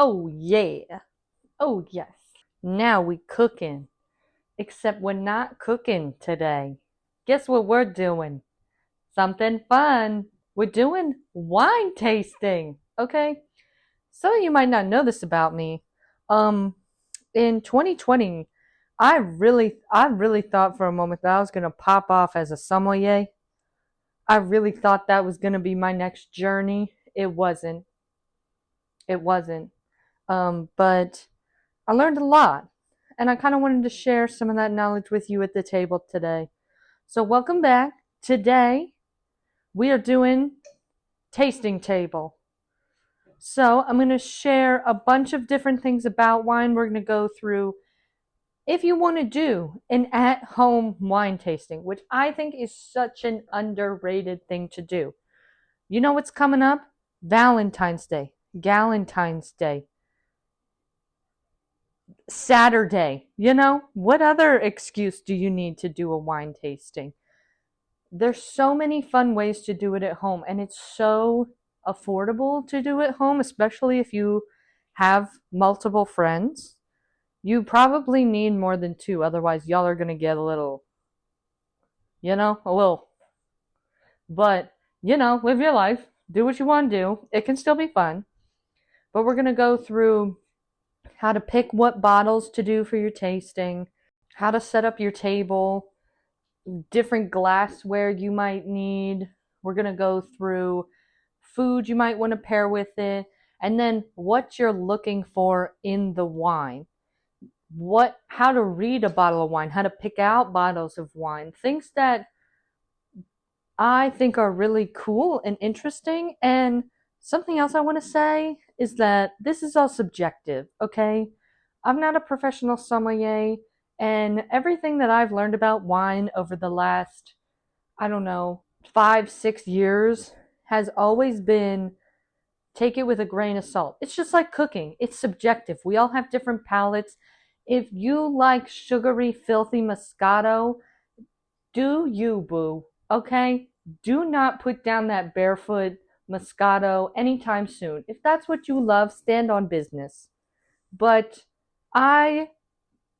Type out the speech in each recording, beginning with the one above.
Oh yeah. Oh yes. Now we cooking. Except we're not cooking today. Guess what we're doing? Something fun. We're doing wine tasting. Okay? Some of you might not know this about me. Um in 2020, I really thought for a moment that I was gonna pop off as a sommelier. I really thought that was gonna be my next journey. It wasn't. It wasn't. But I learned a lot, and I kind of wanted to share some of that knowledge with you at the table today. So, welcome back. Today, we are doing tasting table. So, I'm going to share a bunch of different things about wine. We're going to go through if you want to do an at home wine tasting, which I think is such an underrated thing to do. You know what's coming up? Valentine's Day, Galentine's Day. Saturday. What other excuse do you need to do a wine tasting? There's so many fun ways to do it at home, and it's so affordable to do at home, especially if you have multiple friends. You probably need more than two, otherwise, y'all are going to get a little, a little. But, live your life, do what you want to do. It can still be fun. But we're going to go through how to pick what bottles to do for your tasting, how to set up your table, different glassware you might need. We're going to go through food you might want to pair with it, and then what you're looking for in the wine. How to read a bottle of wine, how to pick out bottles of wine, things that I think are really cool and interesting. And something else I want to say is that this is all subjective, okay? I'm not a professional sommelier, and everything that I've learned about wine over the last, I don't know, 5, 6 years has always been take it with a grain of salt. It's just like cooking. It's subjective. We all have different palates. If you like sugary, filthy Moscato, do you, boo, okay? Do not put down that barefoot Moscato anytime soon. If that's what you love, stand on business. But I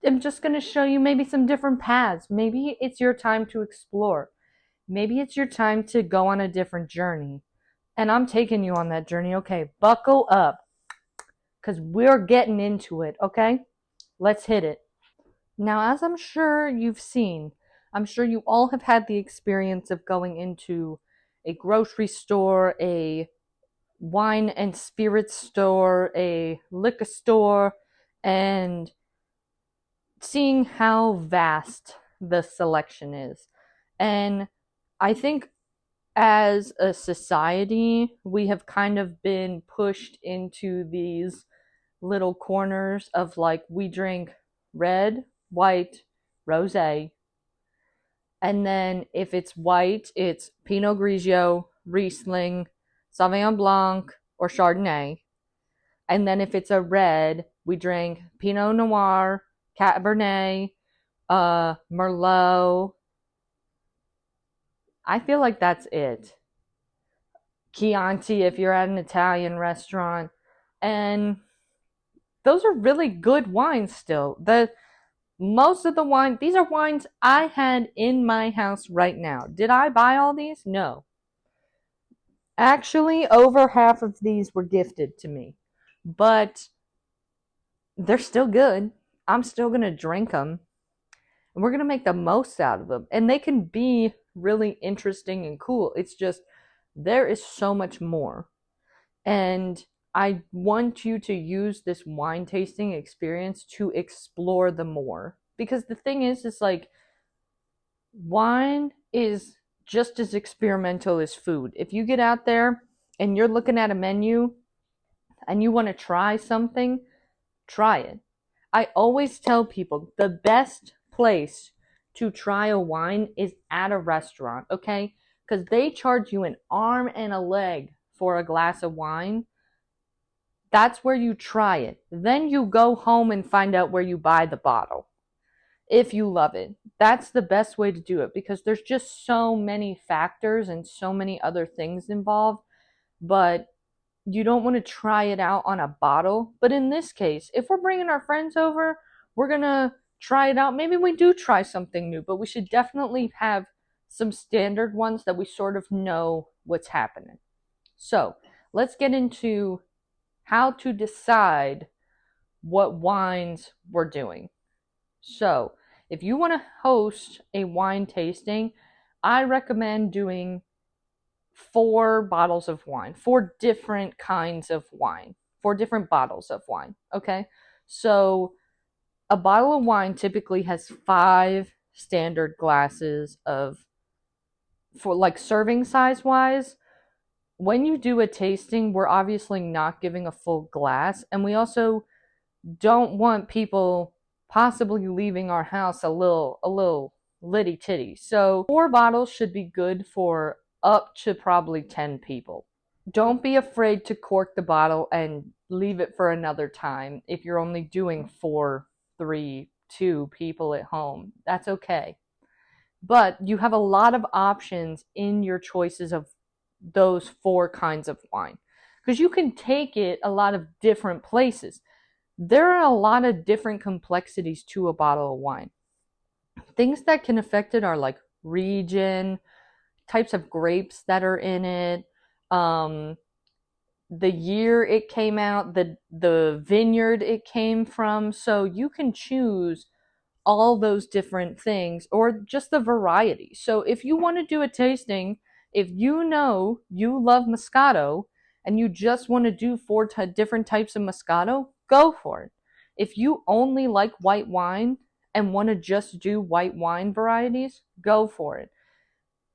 am just going to show you maybe some different paths. Maybe it's your time to explore. Maybe it's your time to go on a different journey. And I'm taking you on that journey. Okay, buckle up, because we're getting into it, okay? Let's hit it. Now, as I'm sure you've seen, I'm sure you all have had the experience of going into a grocery store, a wine and spirits store, a liquor store, and seeing how vast the selection is. And I think as a society, we have kind of been pushed into these little corners of like, we drink red, white, rosé, and then if it's white, it's Pinot Grigio, Riesling, Sauvignon Blanc, or Chardonnay. And then if it's a red, we drink Pinot Noir, Cabernet, Merlot. I feel like that's it. Chianti if you're at an Italian restaurant. And those are really good wines still. Most of the wine, these are wines I had in my house right now. Did I buy all these? No. Actually, over half of these were gifted to me. But they're still good. I'm still going to drink them. And we're going to make the most out of them. And they can be really interesting and cool. It's just, there is so much more. And I want you to use this wine tasting experience to explore the more. Because the thing is like, wine is just as experimental as food. If you get out there and you're looking at a menu and you want to try something, try it. I always tell people the best place to try a wine is at a restaurant, okay? Because they charge you an arm and a leg for a glass of wine. That's where you try it. Then you go home and find out where you buy the bottle. If you love it. That's the best way to do it, because there's just so many factors and so many other things involved. But you don't want to try it out on a bottle. But in this case, if we're bringing our friends over, we're going to try it out. Maybe we do try something new, but we should definitely have some standard ones that we sort of know what's happening. So let's get into how to decide what wines we're doing. So if you want to host a wine tasting, I recommend doing 4 bottles of wine, 4 different kinds of wine, 4 different bottles of wine. Okay. So a bottle of wine typically has 5 standard glasses of, for like serving size wise. When you do a tasting, we're obviously not giving a full glass, and we also don't want people possibly leaving our house a little litty titty. So 4 bottles should be good for up to probably 10 people. Don't be afraid to cork the bottle and leave it for another time if you're only doing 4, 3, 2 people at home. That's okay. But you have a lot of options in your choices of those 4 kinds of wine, because you can take it a lot of different places. There are a lot of different complexities to a bottle of wine. Things that can affect it are like region, types of grapes that are in it, the year it came out, the vineyard it came from. So you can choose all those different things, or just the variety. So if you want to do a tasting, if you know you love Moscato and you just want to do 4 different types of Moscato, go for it. If you only like white wine and want to just do white wine varieties, go for it.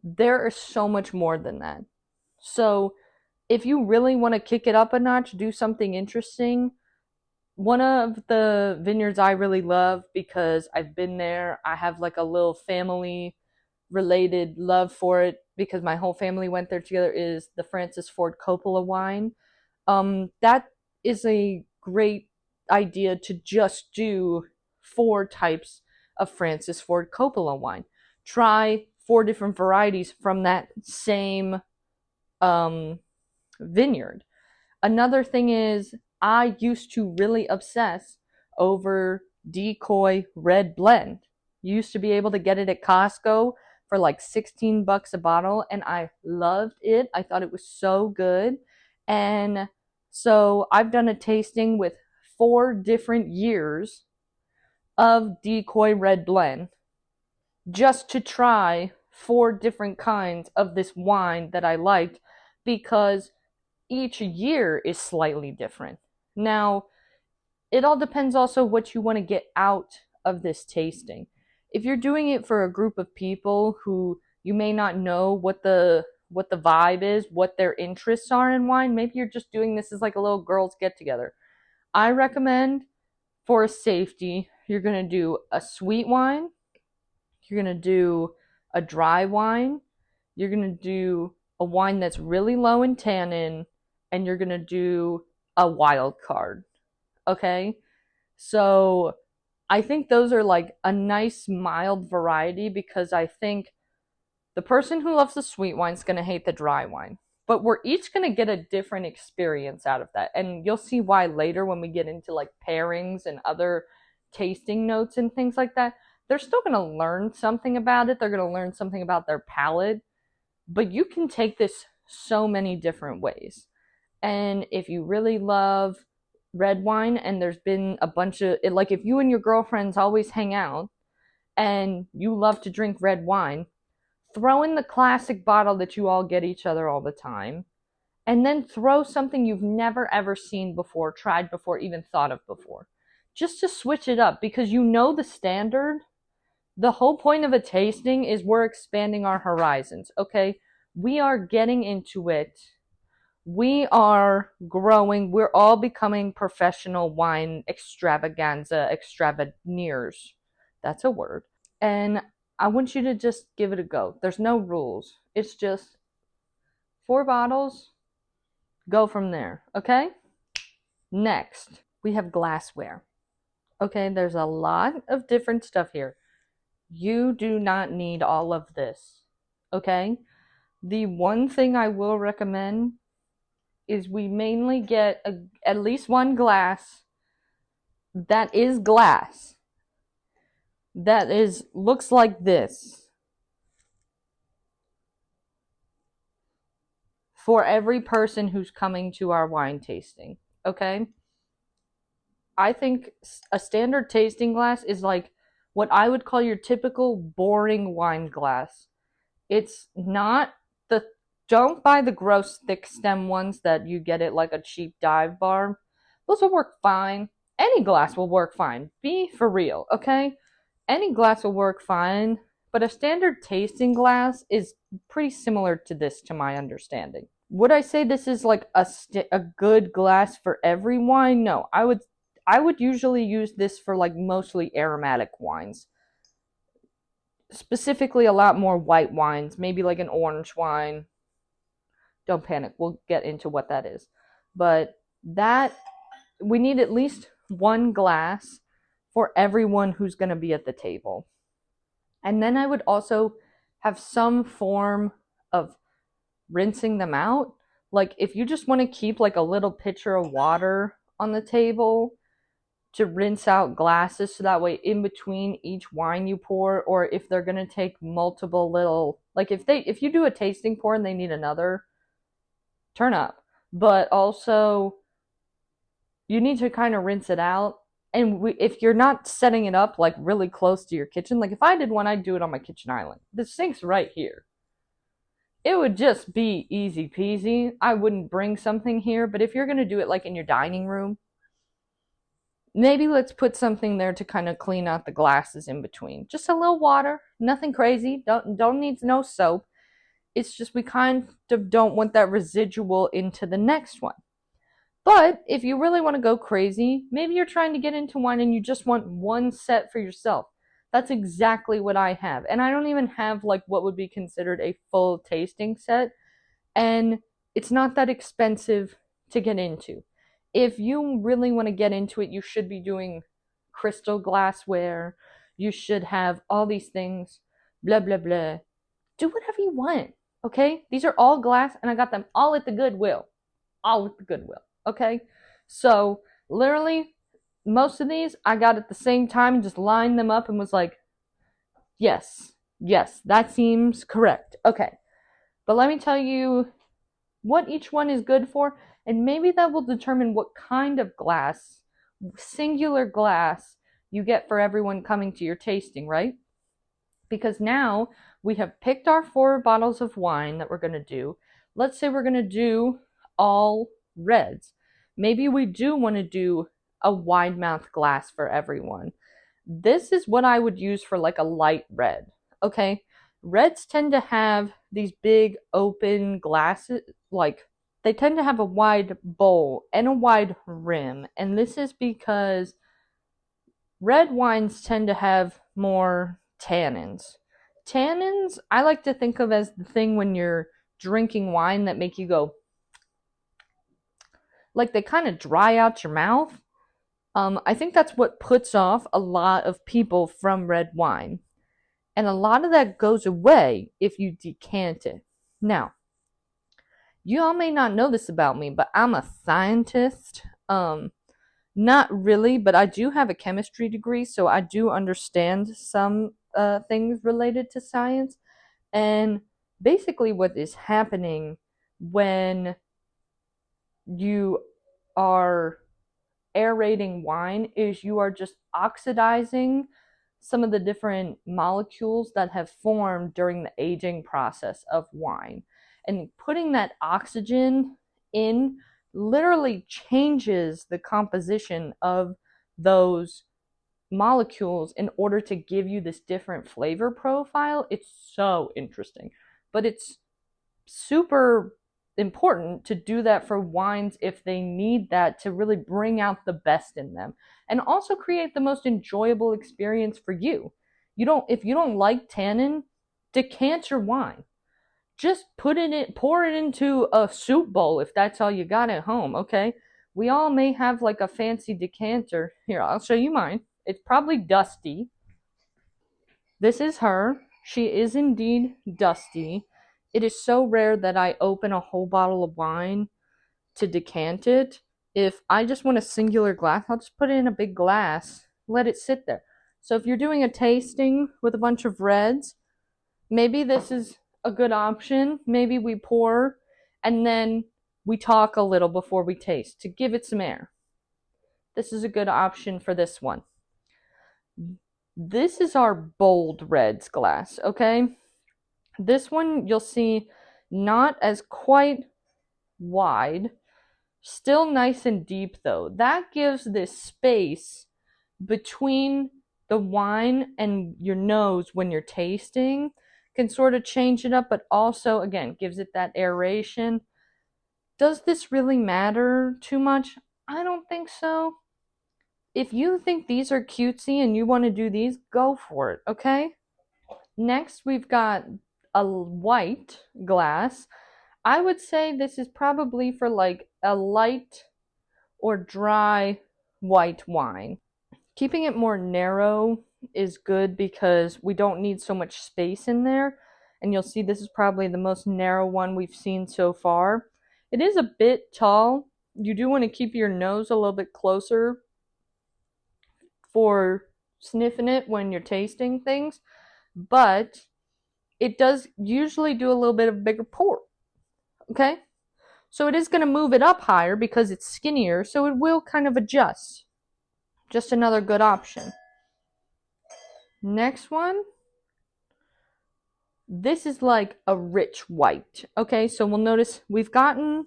There is so much more than that. So if you really want to kick it up a notch, do something interesting. One of the vineyards I really love, because I've been there, I have like a little family related love for it because my whole family went there together, is the Francis Ford Coppola wine. That is a great idea to just do 4 types of Francis Ford Coppola wine. Try 4 different varieties from that same vineyard. Another thing is, I used to really obsess over Decoy Red Blend. You used to be able to get it at Costco for like $16 a bottle, and I loved it. I thought it was so good. And so I've done a tasting with 4 different years of Decoy Red Blend just to try 4 different kinds of this wine that I liked, because each year is slightly different. Now, it all depends also what you want to get out of this tasting. If you're doing it for a group of people who you may not know what the vibe is, what their interests are in wine, maybe you're just doing this as like a little girls get together. I recommend, for safety, you're going to do a sweet wine, you're going to do a dry wine, you're going to do a wine that's really low in tannin, and you're going to do a wild card. Okay? So I think those are like a nice mild variety, because I think the person who loves the sweet wine is going to hate the dry wine. But we're each going to get a different experience out of that. And you'll see why later when we get into like pairings and other tasting notes and things like that. They're still going to learn something about it. They're going to learn something about their palate. But you can take this so many different ways. And if you really love red wine, and there's been a bunch of, like if you and your girlfriends always hang out and you love to drink red wine, throw in the classic bottle that you all get each other all the time, and then throw something you've never ever seen before, tried before, even thought of before, just to switch it up, because you know the standard. The whole point of a tasting is we're expanding our horizons, okay? We are getting into it. We are growing. We're all becoming professional wine extravaganers. That's a word. And I want you to just give it a go. There's no rules. It's just 4 bottles. Go from there, okay? Next, we have glassware. Okay, there's a lot of different stuff here. You do not need all of this, okay? The one thing I will recommend is we mainly get at least one glass that is glass, that is looks like this, for every person who's coming to our wine tasting. Okay? I think a standard tasting glass is like what I would call your typical boring wine glass. It's not the don't buy the gross thick stem ones that you get at like a cheap dive bar. Those will work fine. Any glass will work fine. Be for real, okay? Any glass will work fine, but a standard tasting glass is pretty similar to this, to my understanding. Would I say this is like a good glass for every wine? No, I would usually use this for like mostly aromatic wines. Specifically a lot more white wines, maybe like an orange wine. Don't panic, we'll get into what that is. But that we need at least one glass for everyone who's going to be at the table. And then I would also have some form of rinsing them out. Like if you just want to keep like a little pitcher of water on the table to rinse out glasses, so that way in between each wine you pour, or if they're going to take multiple little, like if you do a tasting pour and they need another, turn up. But also you need to kind of rinse it out. And if you're not setting it up like really close to your kitchen, like if I did one, I'd do it on my kitchen island. The sink's right here. It would just be easy peasy. I wouldn't bring something here, but if you're going to do it like in your dining room, maybe let's put something there to kind of clean out the glasses in between. Just a little water, nothing crazy. Don't need no soap. It's just we kind of don't want that residual into the next one. But if you really want to go crazy, maybe you're trying to get into wine and you just want one set for yourself. That's exactly what I have. And I don't even have like what would be considered a full tasting set. And it's not that expensive to get into. If you really want to get into it, you should be doing crystal glassware. You should have all these things, blah, blah, blah. Do whatever you want, okay? These are all glass, and I got them all at the Goodwill. All at the Goodwill, okay? So, literally, most of these I got at the same time and just lined them up and was like, yes, that seems correct. Okay, but let me tell you what each one is good for, and maybe that will determine what kind of glass, singular glass, you get for everyone coming to your tasting, right? Because now we have picked our 4 bottles of wine that we're going to do. Let's say we're going to do all reds. Maybe we do want to do a wide mouth glass for everyone. This is what I would use for like a light red, okay? Reds tend to have these big open glasses, like they tend to have a wide bowl and a wide rim. And this is because red wines tend to have more tannins. Tannins, I like to think of as the thing when you're drinking wine that make you go, like they kind of dry out your mouth. I think that's what puts off a lot of people from red wine. And a lot of that goes away if you decant it. Now, you all may not know this about me, but I'm a scientist. Not really, but I do have a chemistry degree, so I do understand some things related to science. And basically what is happening when you are aerating wine is you are just oxidizing some of the different molecules that have formed during the aging process of wine. And putting that oxygen in literally changes the composition of those molecules in order to give you this different flavor profile. It's so interesting. But it's super important to do that for wines if they need that to really bring out the best in them and also create the most enjoyable experience for you. If you don't like tannin, decant your wine. Just pour it into a soup bowl if that's all you got at home, okay? We all may have like a fancy decanter. Here, I'll show you mine. It's probably dusty. This is her. She is indeed dusty. It is so rare that I open a whole bottle of wine to decant it. If I just want a singular glass, I'll just put it in a big glass, let it sit there. So if you're doing a tasting with a bunch of reds, maybe this is a good option. Maybe we pour and then we talk a little before we taste to give it some air. This is a good option for this one. This is our bold reds glass, okay? This one you'll see not as quite wide, still nice and deep though. That gives this space between the wine and your nose when you're tasting, can sort of change it up, but also, again, gives it that aeration. Does this really matter too much? I don't think so. If you think these are cutesy and you want to do these, go for it, okay? Next, we've got a white glass. I would say this is probably for like a light or dry white wine. Keeping it more narrow is good because we don't need so much space in there. And you'll see this is probably the most narrow one we've seen so far. It is a bit tall. You do want to keep your nose a little bit closer for sniffing it when you're tasting things. But it does usually do a little bit of bigger pour. Okay? So it is going to move it up higher because it's skinnier. So it will kind of adjust. Just another good option. Next one. This is like a rich white. Okay, so we'll notice we've gotten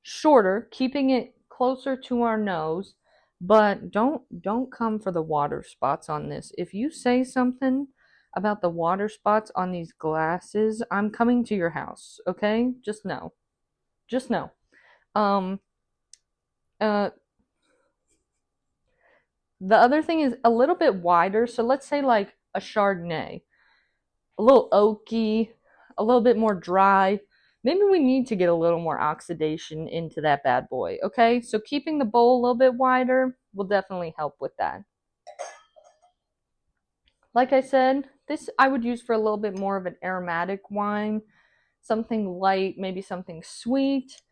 shorter, keeping it closer to our nose, but don't come for the water spots on this. If you say something about the water spots on these glasses, I'm coming to your house, okay? Just know. Just know. The other thing is a little bit wider, so let's say like a Chardonnay. A little oaky, a little bit more dry. Maybe we need to get a little more oxidation into that bad boy, okay? So keeping the bowl a little bit wider will definitely help with that. Like I said, this I would use for a little bit more of an aromatic wine, something light, maybe something sweet.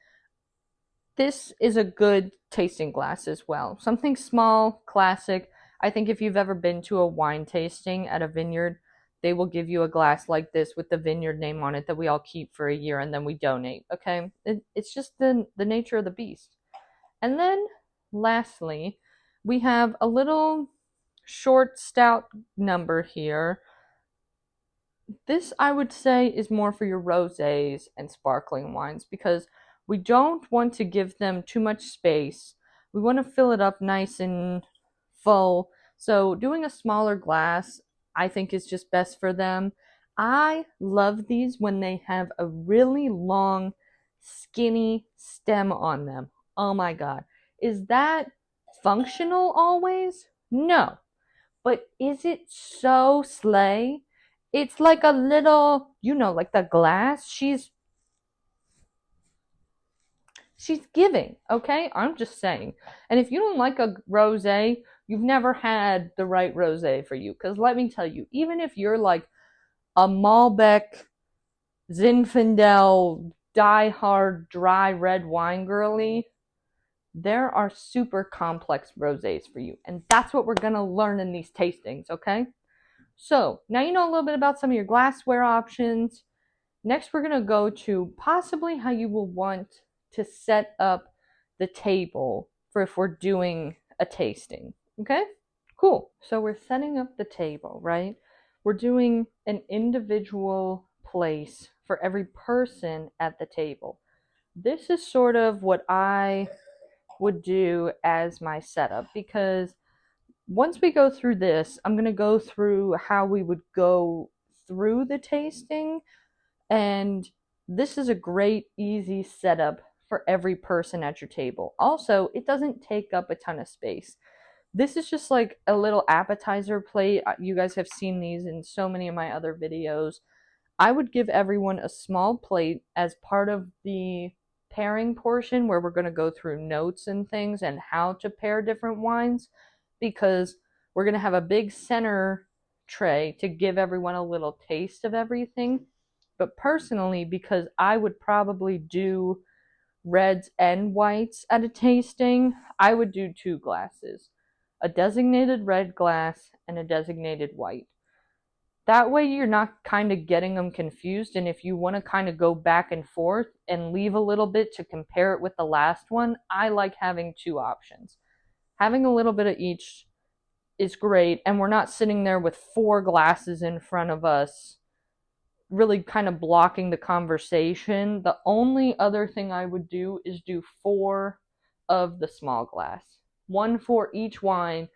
This is a good tasting glass as well. Something small, classic. I think if you've ever been to a wine tasting at a vineyard, they will give you a glass like this with the vineyard name on it that we all keep for a year and then we donate, okay? It's just the nature of the beast. And then, lastly, we have a little short stout number here. This, I would say, is more for your rosés and sparkling wines because we don't want to give them too much space. We want to fill it up nice and full. So doing a smaller glass, I think, is just best for them. I love these when they have a really long, skinny stem on them. Oh my God. Is that functional always? No. But is it so slay? It's like a little, like the glass. She's giving, okay? I'm just saying. And if you don't like a rosé, you've never had the right rosé for you. Because let me tell you, even if you're like a Malbec, Zinfandel, die-hard, dry red wine girly, there are super complex rosés for you. And that's what we're going to learn in these tastings, okay? So, now you know a little bit about some of your glassware options. Next, we're going to go to possibly how you will want to set up the table for if we're doing a tasting. Okay? Cool. So we're setting up the table, right? We're doing an individual place for every person at the table. This is sort of what I would do as my setup because once we go through this, I'm going to go through how we would go through the tasting, and this is a great, easy setup for every person at your table. Also, it doesn't take up a ton of space. This is just like a little appetizer plate. You guys have seen these in so many of my other videos. I would give everyone a small plate as part of the pairing portion where we're going to go through notes and things and how to pair different wines, because we're going to have a big center tray to give everyone a little taste of everything. But personally, because I would probably do reds and whites at a tasting, I would do 2 glasses, a designated red glass and a designated white. That way you're not kind of getting them confused, and if you want to kind of go back and forth and leave a little bit to compare it with the last one, I like having 2 options. Having a little bit of each is great, and we're not sitting there with 4 glasses in front of us really kind of blocking the conversation. The only other thing I would do is do 4 of the small glass, 1 for each wine.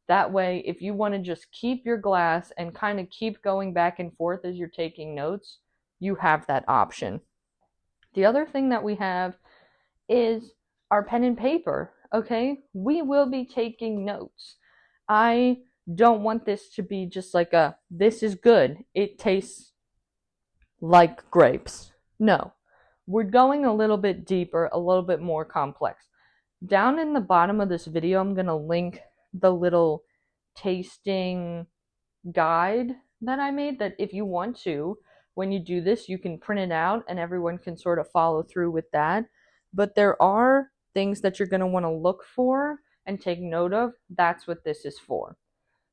That way, if you want to just keep your glass and kind of keep going back and forth as you're taking notes, you have that option. The other thing that we have is our pen and paper, okay? We will be taking notes. I don't want this to be just like this is good, it tastes like grapes. No, we're going a little bit deeper, a little bit more complex. Down in the bottom of this video, I'm going to link the little tasting guide that I made, that if you want to, when you do this, you can print it out and everyone can sort of follow through with that. But there are things that you're going to want to look for and take note of. That's what this is for.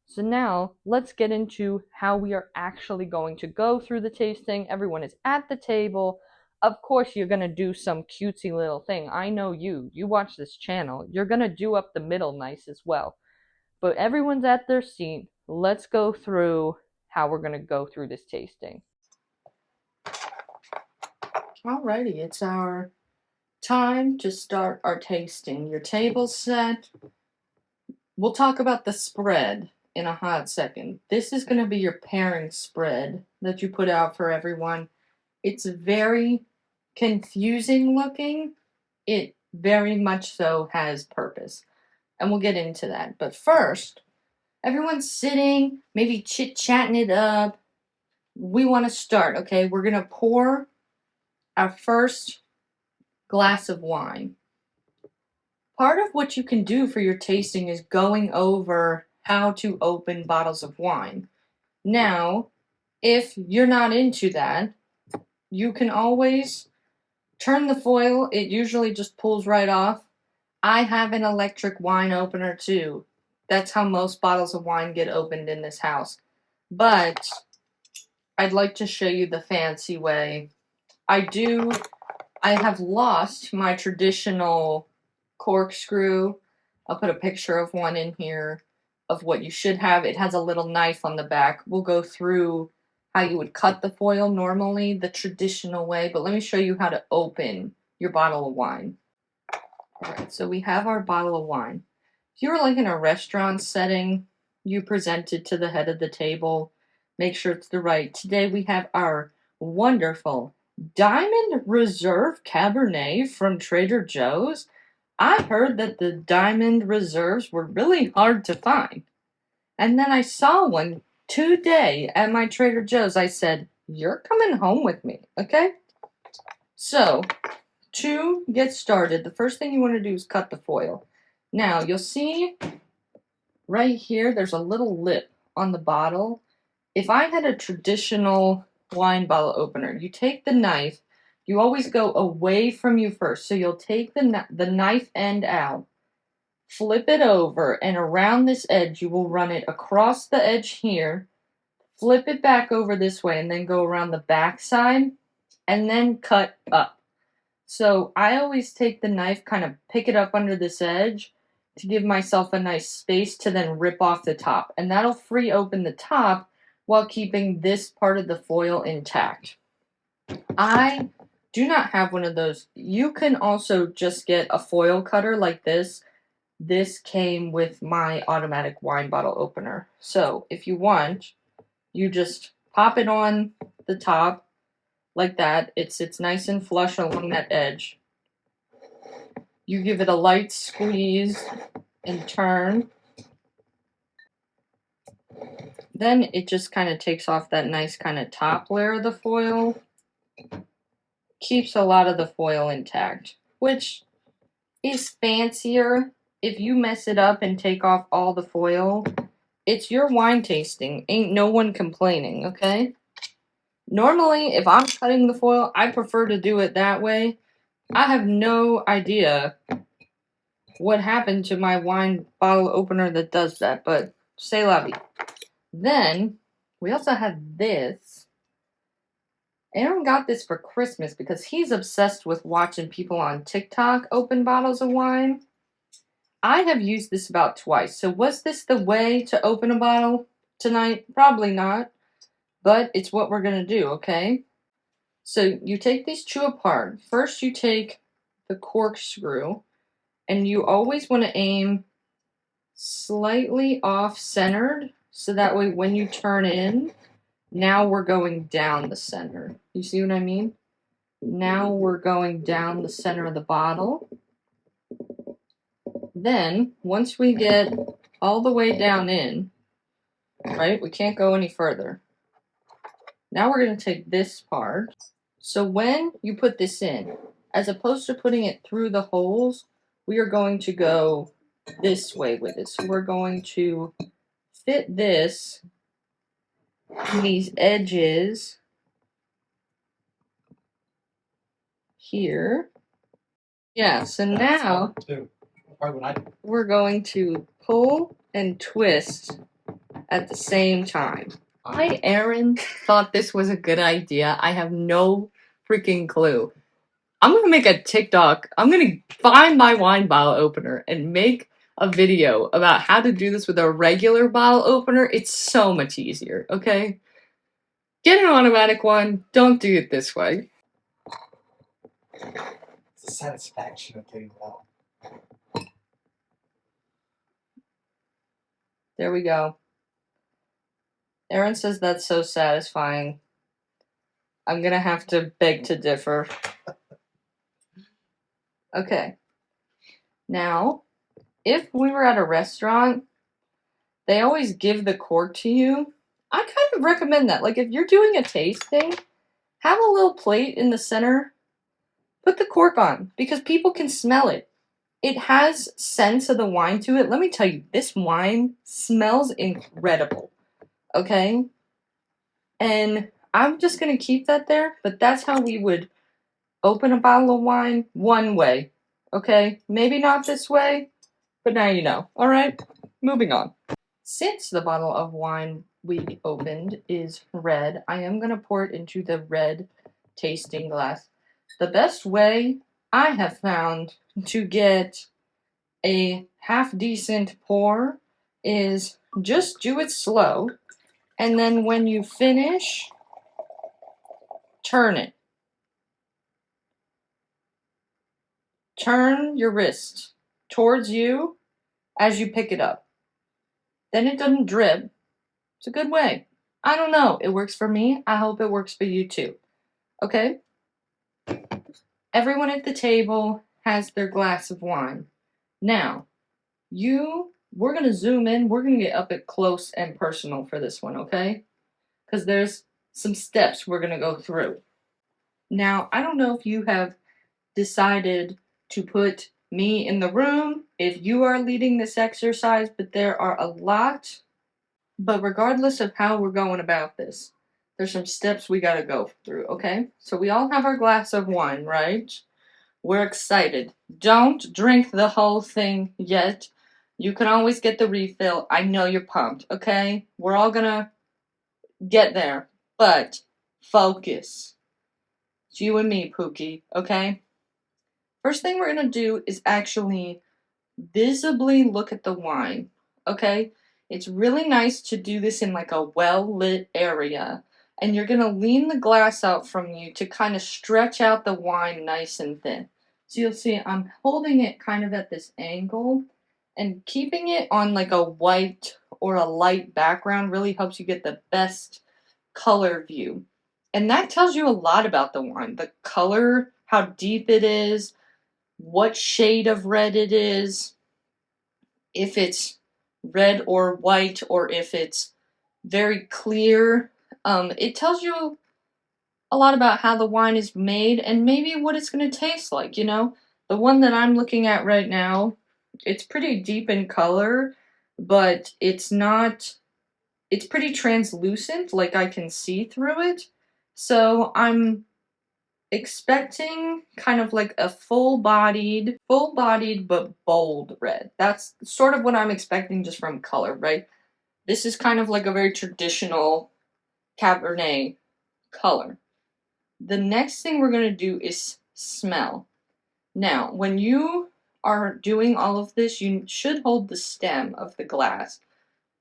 So now let's get into how we are actually going to go through the tasting. Everyone is at the table. Of course, you're going to do some cutesy little thing. I know you watch this channel. You're going to do up the middle nice as well. But everyone's at their seat. Let's go through how we're going to go through this tasting. Alrighty, it's our time to start our tasting. Your table's set. We'll talk about the spread in a hot second. This is going to be your pairing spread that you put out for everyone. It's very confusing looking. It very much so has purpose. And we'll get into that. But first, everyone's sitting, maybe chit-chatting it up. We want to start, okay? We're going to pour our first glass of wine. Part of what you can do for your tasting is going over how to open bottles of wine. Now, if you're not into that, you can always turn the foil. It usually just pulls right off. I have an electric wine opener too. That's how most bottles of wine get opened in this house. But I'd like to show you the fancy way. I have lost my traditional corkscrew. I'll put a picture of one in here of what you should have. It has a little knife on the back. We'll go through how you would cut the foil normally, the traditional way, but let me show you how to open your bottle of wine. Alright, so we have our bottle of wine. If you were like in a restaurant setting, you present it to the head of the table. Make sure it's the right. Today we have our wonderful Diamond Reserve Cabernet from Trader Joe's. I heard that the Diamond Reserves were really hard to find. And then I saw one today at my Trader Joe's. I said, you're coming home with me, okay? So, to get started, the first thing you want to do is cut the foil. Now, you'll see right here, there's a little lip on the bottle. If I had a traditional wine bottle opener, you take the knife, you always go away from you first. So you'll take the knife end out, flip it over, and around this edge, you will run it across the edge here, flip it back over this way, and then go around the back side, and then cut up. So I always take the knife, kind of pick it up under this edge to give myself a nice space to then rip off the top. And that'll free open the top while keeping this part of the foil intact. I do not have one of those. You can also just get a foil cutter like this. This came with my automatic wine bottle opener. So if you want, you just pop it on the top like that. It sits nice and flush along that edge. You give it a light squeeze and turn. Then it just kind of takes off that nice kind of top layer of the foil. Keeps a lot of the foil intact, which is fancier. If you mess it up and take off all the foil, it's your wine tasting. Ain't no one complaining, okay? Normally, if I'm cutting the foil, I prefer to do it that way. I have no idea what happened to my wine bottle opener that does that, but c'est la vie. Then, we also have this. Aaron got this for Christmas because he's obsessed with watching people on TikTok open bottles of wine. I have used this about twice. So was this the way to open a bottle tonight? Probably not, but it's what we're going to do, okay? So you take these two apart. First you take the corkscrew, and you always want to aim slightly off-centered, so that way when you turn in, now we're going down the center. You see what I mean? Now we're going down the center of the bottle. Then, once we get all the way down in, right, we can't go any further. Now we're going to take this part. So when you put this in, as opposed to putting it through the holes, we are going to go this way with it. So we're going to fit this in these edges here. Yeah, so now we're going to pull and twist at the same time. Aaron thought this was a good idea. I have no freaking clue. I'm going to make a TikTok. I'm going to find my wine bottle opener and make a video about how to do this with a regular bottle opener. It's so much easier, okay? Get an automatic one. Don't do it this way. It's the satisfaction of getting it out. There we go. Aaron says that's so satisfying. I'm going to have to beg to differ. Okay. Now, if we were at a restaurant, they always give the cork to you. I kind of recommend that. Like, if you're doing a tasting, have a little plate in the center. Put the cork on, because people can smell it. It has sense of the wine to it. Let me tell you, this wine smells incredible. Okay? And I'm just going to keep that there, but that's how we would open a bottle of wine one way. Okay? Maybe not this way, but now you know. All right? Moving on. Since the bottle of wine we opened is red, I am going to pour it into the red tasting glass. The best way I have found to get a half-decent pour is just do it slow, and then when you finish, turn it. Turn your wrist towards you as you pick it up. Then it doesn't drip. It's a good way. I don't know. It works for me. I hope it works for you too. Okay? Everyone at the table has their glass of wine. Now, we're going to zoom in. We're going to get up at close and personal for this one, okay? Because there's some steps we're going to go through. Now, I don't know if you have decided to put me in the room, if you are leading this exercise, but there are a lot. But regardless of how we're going about this, there's some steps we got to go through, okay? So we all have our glass of wine, right? We're excited. Don't drink the whole thing yet. You can always get the refill. I know you're pumped, okay? We're all gonna get there. But focus. It's you and me, Pookie, okay? First thing we're gonna do is actually visibly look at the wine, okay? It's really nice to do this in like a well-lit area. And you're gonna lean the glass out from you to kind of stretch out the wine nice and thin. So you'll see I'm holding it kind of at this angle, and keeping it on like a white or a light background really helps you get the best color view. And that tells you a lot about the wine. The color, how deep it is, what shade of red it is, if it's red or white, or if it's very clear. It tells you a lot about how the wine is made and maybe what it's going to taste like, you know? The one that I'm looking at right now, it's pretty deep in color, but it's pretty translucent, like I can see through it. So expecting kind of like a full-bodied but bold red. That's sort of what I'm expecting just from color, right? This is kind of like a very traditional Cabernet color. The next thing we're going to do is smell. Now, when you are doing all of this, you should hold the stem of the glass.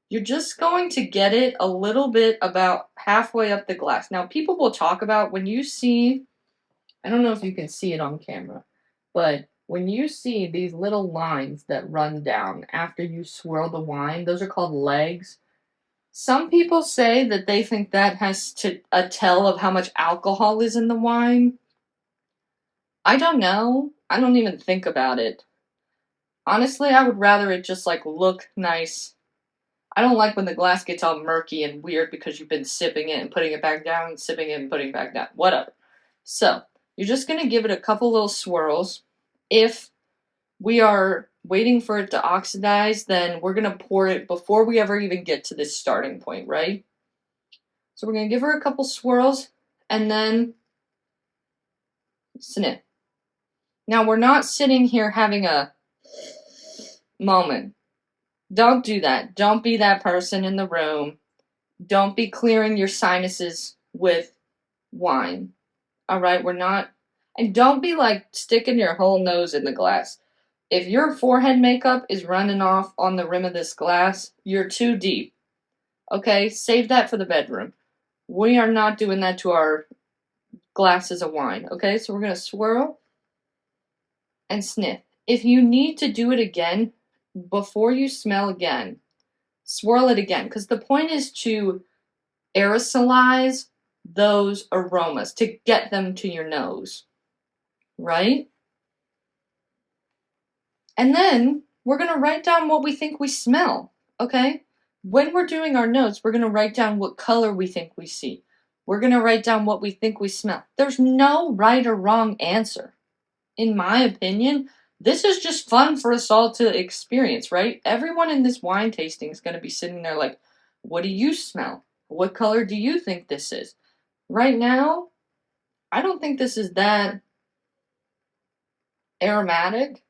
You're just going to get it a little bit about halfway up the glass. Now, people will talk about when you see, I don't know if you can see it on camera, but when you see these little lines that run down after you swirl the wine, those are called legs. Some people say that they think that has a tell of how much alcohol is in the wine. I don't know. I don't even think about it. Honestly, I would rather it just like look nice. I don't like when the glass gets all murky and weird because you've been sipping it and putting it back down, and sipping it and putting it back down. Whatever. So, you're just going to give it a couple little swirls. If we are waiting for it to oxidize, then we're going to pour it before we ever even get to this starting point, right? So we're going to give her a couple swirls and then sniff. Now, we're not sitting here having a moment. Don't do that. Don't be that person in the room. Don't be clearing your sinuses with wine. All right, we're not. And don't be like sticking your whole nose in the glass. If your forehead makeup is running off on the rim of this glass, you're too deep. Okay, save that for the bedroom. We are not doing that to our glasses of wine. Okay, so we're going to swirl and sniff. If you need to do it again, before you smell again, swirl it again. Because the point is to aerosolize those aromas, to get them to your nose. Right? And then we're going to write down what we think we smell. Okay? When we're doing our notes, we're going to write down what color we think we see. We're going to write down what we think we smell. There's no right or wrong answer. In my opinion, this is just fun for us all to experience, right? Everyone in this wine tasting is going to be sitting there like, what do you smell? What color do you think this is? Right now, I don't think this is that aromatic.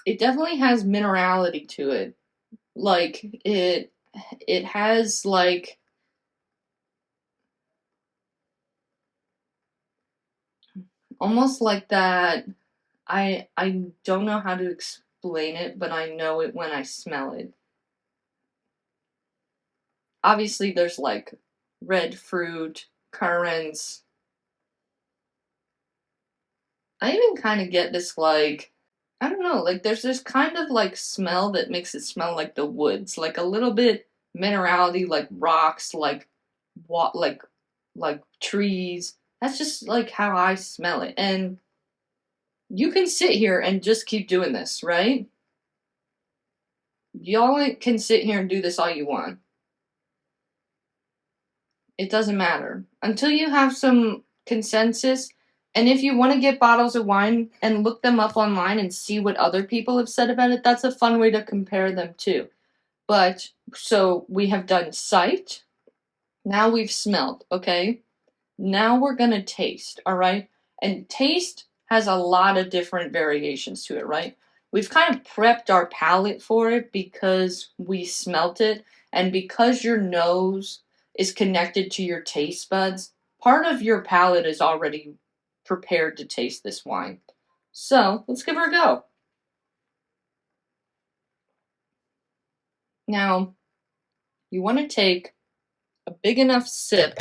It definitely has minerality to it. Like it has like almost like that. I don't know how to explain it, but I know it when I smell it. Obviously there's like red fruit, currants. I even kind of get this like, I don't know, like there's this kind of like smell that makes it smell like the woods, like a little bit minerality, like rocks, like what, like trees. That's just like how I smell it. And you can sit here and just keep doing this, right? Y'all can sit here and do this all you want. It doesn't matter. Until you have some consensus, and if you want to get bottles of wine and look them up online and see what other people have said about it, that's a fun way to compare them too. But, so we have done sight. Now we've smelled, okay? Now we're going to taste, all right? And taste has a lot of different variations to it, right? We've kind of prepped our palate for it because we smelt it, and because your nose is connected to your taste buds, part of your palate is already prepared to taste this wine. So let's give her a go. Now, you want to take a big enough sip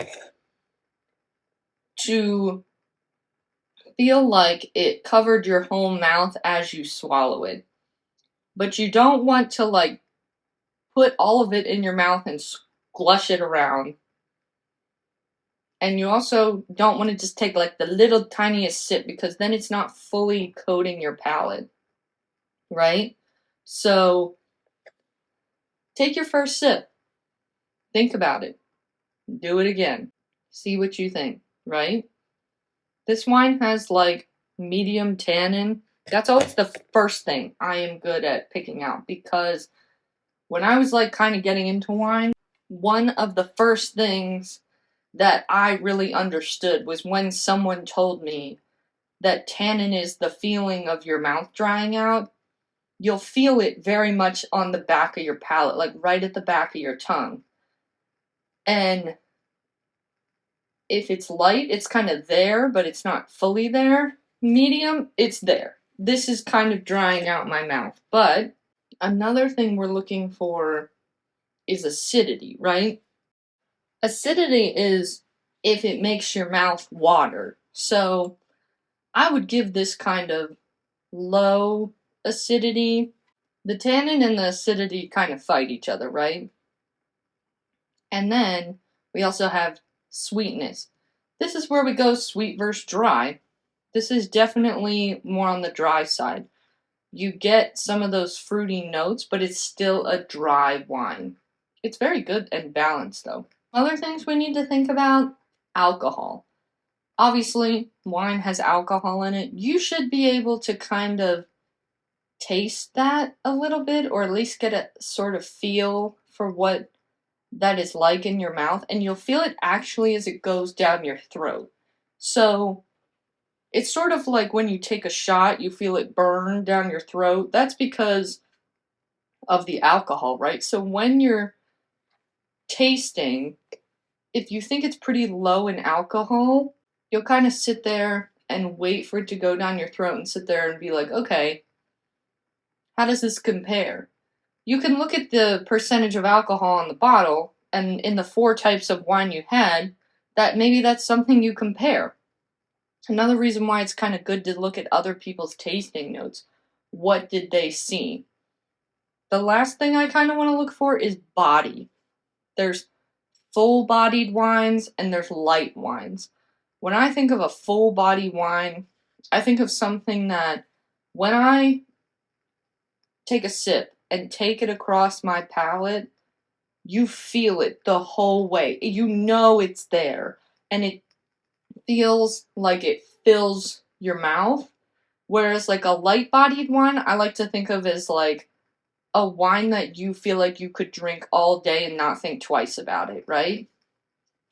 to feel like it covered your whole mouth as you swallow it. But you don't want to like put all of it in your mouth and squash it around. And you also don't want to just take like the little tiniest sip because then it's not fully coating your palate. Right? So take your first sip. Think about it. Do it again. See what you think, right? This wine has like medium tannin. That's always the first thing I am good at picking out because when I was like kind of getting into wine, one of the first things that I really understood was when someone told me that tannin is the feeling of your mouth drying out. You'll feel it very much on the back of your palate, like right at the back of your tongue. And if it's light, it's kind of there, but it's not fully there. Medium, it's there. This is kind of drying out my mouth. But another thing we're looking for is acidity, right? Acidity is if it makes your mouth water. So I would give this kind of low acidity. The tannin and the acidity kind of fight each other, right? And then we also have sweetness. This is where we go sweet versus dry. This is definitely more on the dry side. You get some of those fruity notes, but it's still a dry wine. It's very good and balanced, though. Other things we need to think about: alcohol. Obviously, wine has alcohol in it. You should be able to kind of taste that a little bit, or at least get a sort of feel for what that is like in your mouth, and you'll feel it actually as it goes down your throat. So it's sort of like when you take a shot, you feel it burn down your throat. That's because of the alcohol, right? So when you're tasting, if you think it's pretty low in alcohol, you'll kind of sit there and wait for it to go down your throat and sit there and be like, okay, how does this compare? You can look at the percentage of alcohol on the bottle, and in the 4 types of wine you had, that maybe that's something you compare. Another reason why it's kind of good to look at other people's tasting notes. What did they see? The last thing I kind of want to look for is body. There's full-bodied wines and there's light wines. When I think of a full-body wine, I think of something that when I take a sip and take it across my palate, you feel it the whole way. You know it's there, and it feels like it fills your mouth. Whereas like a light-bodied wine, I like to think of as like a wine that you feel like you could drink all day and not think twice about it, right?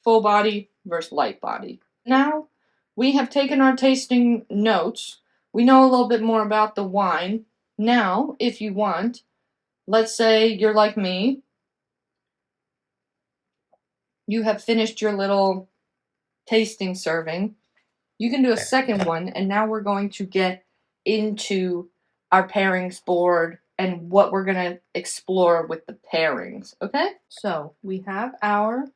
Full body versus light body. Now, we have taken our tasting notes. We know a little bit more about the wine. Now, if you want, let's say you're like me, you have finished your little tasting serving. You can do a second one, and now we're going to get into our pairings board and what we're going to explore with the pairings, okay? So, we have our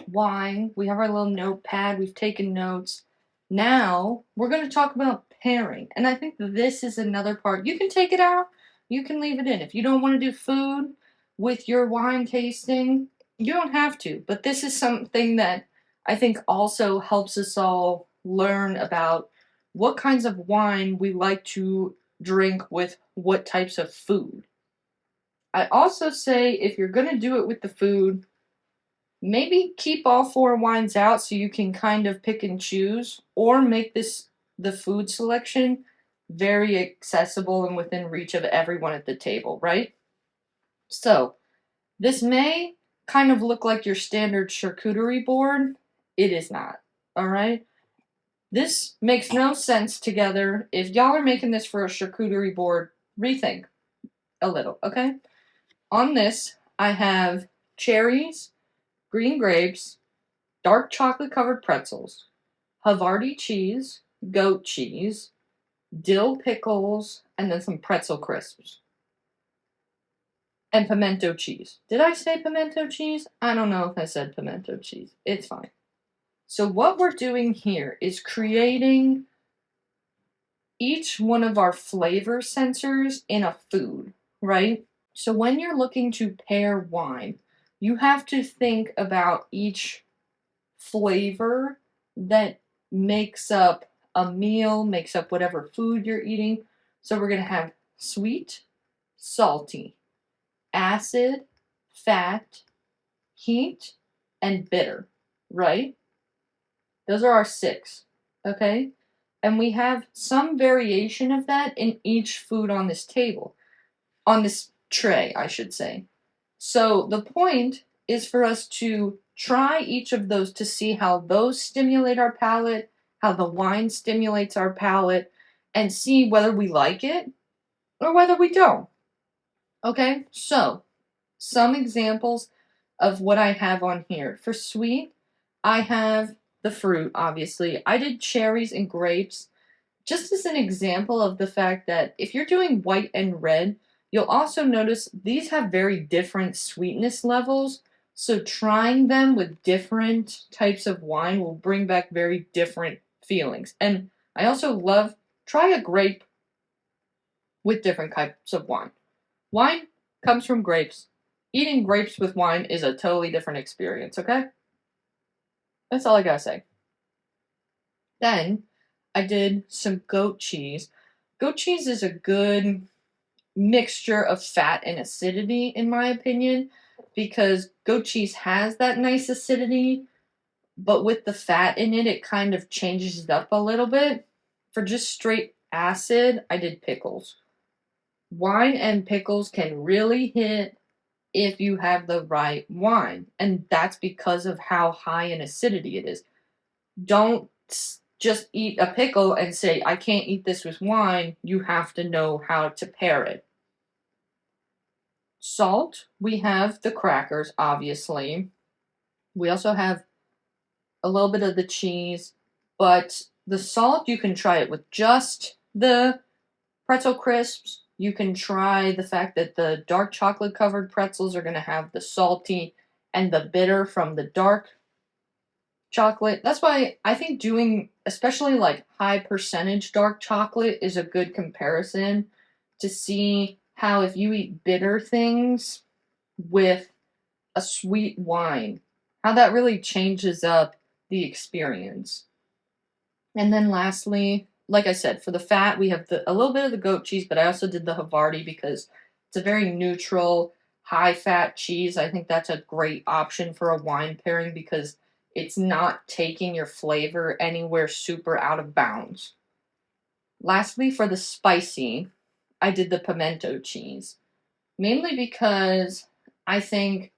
wine, we have our little notepad, we've taken notes. Now, we're going to talk about pairing, and I think this is another part. You can take it out, you can leave it in. If you don't want to do food with your wine tasting, you don't have to, but this is something that I think also helps us all learn about what kinds of wine we like to drink with what types of food. I also say if you're going to do it with the food, maybe keep all 4 wines out so you can kind of pick and choose, or make this the food selection very accessible and within reach of everyone at the table, right? So, this may kind of look like your standard charcuterie board. It is not, all right? This makes no sense together. If y'all are making this for a charcuterie board, rethink a little, okay? On this, I have cherries, green grapes, dark chocolate covered pretzels, Havarti cheese, goat cheese, dill pickles, and then some pretzel crisps. And pimento cheese. Did I say pimento cheese? I don't know if I said pimento cheese. It's fine. So what we're doing here is creating each one of our flavor sensors in a food, right? So when you're looking to pair wine, you have to think about each flavor that makes up a meal, makes up whatever food you're eating. So we're going to have sweet, salty, acid, fat, heat, and bitter, right? Those are our 6, okay? And we have some variation of that in each food on this table, on this tray, I should say. So the point is for us to try each of those to see how those stimulate our palate, how the wine stimulates our palate, and see whether we like it or whether we don't. Okay, so some examples of what I have on here. For sweet, I have the fruit, obviously. I did cherries and grapes just as an example of the fact that if you're doing white and red, you'll also notice these have very different sweetness levels. So trying them with different types of wine will bring back very different feelings. And I also love try a grape with different types of wine. Wine comes from grapes. Eating grapes with wine is a totally different experience, okay? That's all I gotta say. Then I did some goat cheese. Goat cheese is a good mixture of fat and acidity, in my opinion, because goat cheese has that nice acidity, but with the fat in it, it kind of changes it up a little bit. For just straight acid, I did pickles. Wine and pickles can really hit if you have the right wine, and that's because of how high in acidity it is. Don't just eat a pickle and say, I can't eat this with wine. You have to know how to pair it. Salt, we have the crackers, obviously. We also have a little bit of the cheese, but the salt, you can try it with just the pretzel crisps. You can try the fact that the dark chocolate covered pretzels are going to have the salty and the bitter from the dark chocolate. That's why I think doing, especially like high percentage dark chocolate, is a good comparison to see how if you eat bitter things with a sweet wine, how that really changes up the experience. And then lastly, like I said, for the fat, we have a little bit of the goat cheese, but I also did the Havarti because it's a very neutral, high fat cheese. I think that's a great option for a wine pairing because it's not taking your flavor anywhere super out of bounds. Lastly, for the spicy, I did the pimento cheese, mainly because I think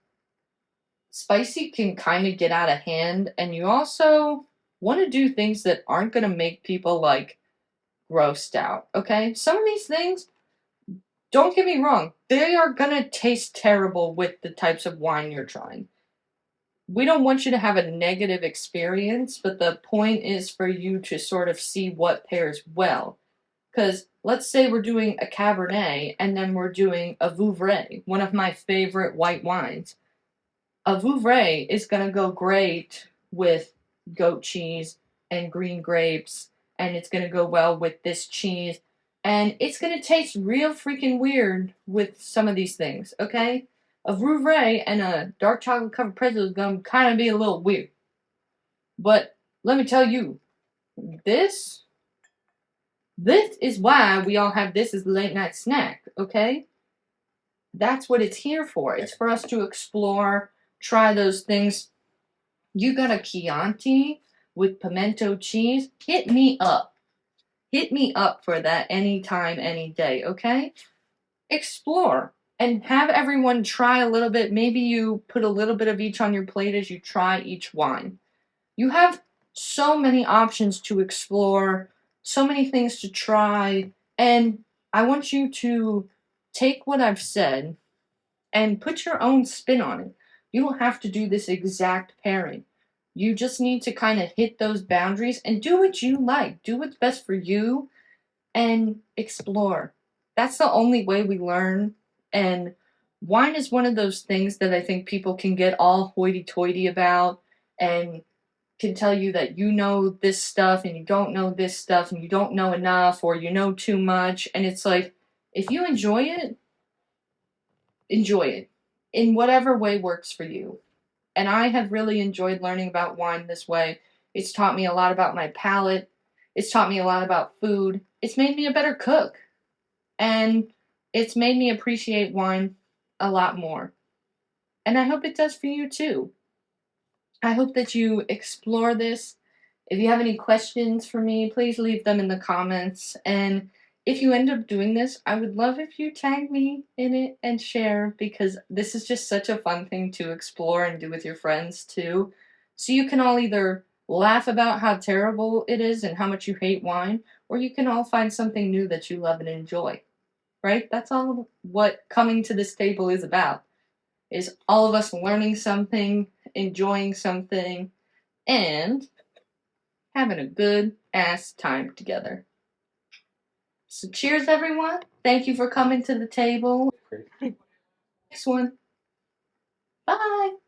spicy can kind of get out of hand, and you also want to do things that aren't going to make people like grossed out, okay? Some of these things, don't get me wrong, they are going to taste terrible with the types of wine you're trying. We don't want you to have a negative experience, but the point is for you to sort of see what pairs well. Because let's say we're doing a Cabernet and then we're doing a Vouvray, one of my favorite white wines. A Vouvray is going to go great with goat cheese and green grapes, and it's going to go well with this cheese, and it's going to taste real freaking weird with some of these things, okay? A Vouvray and a dark chocolate covered pretzel is going to kind of be a little weird. But let me tell you, this is why we all have this as the late night snack, okay? That's what it's here for. It's for us to explore, try those things. You got a Chianti with pimento cheese? Hit me up. Hit me up for that anytime, any day, okay? Explore and have everyone try a little bit. Maybe you put a little bit of each on your plate as you try each wine. You have so many options to explore, so many things to try, and I want you to take what I've said and put your own spin on it. You don't have to do this exact pairing. You just need to kind of hit those boundaries and do what you like. Do what's best for you and explore. That's the only way we learn. And wine is one of those things that I think people can get all hoity toity about and can tell you that you know this stuff and you don't know this stuff and you don't know enough or you know too much. And it's like, if you enjoy it in whatever way works for you. And I have really enjoyed learning about wine this way. It's taught me a lot about my palate. It's taught me a lot about food. It's made me a better cook. And it's made me appreciate wine a lot more. And I hope it does for you too. I hope that you explore this. If you have any questions for me, please leave them in the comments. And if you end up doing this, I would love if you tag me in it and share, because this is just such a fun thing to explore and do with your friends too. So you can all either laugh about how terrible it is and how much you hate wine, or you can all find something new that you love and enjoy. Right? That's all what coming to this table is about. Is all of us learning something, enjoying something, and having a good ass time together. So cheers, everyone. Thank you for coming to the table. Next one. Bye.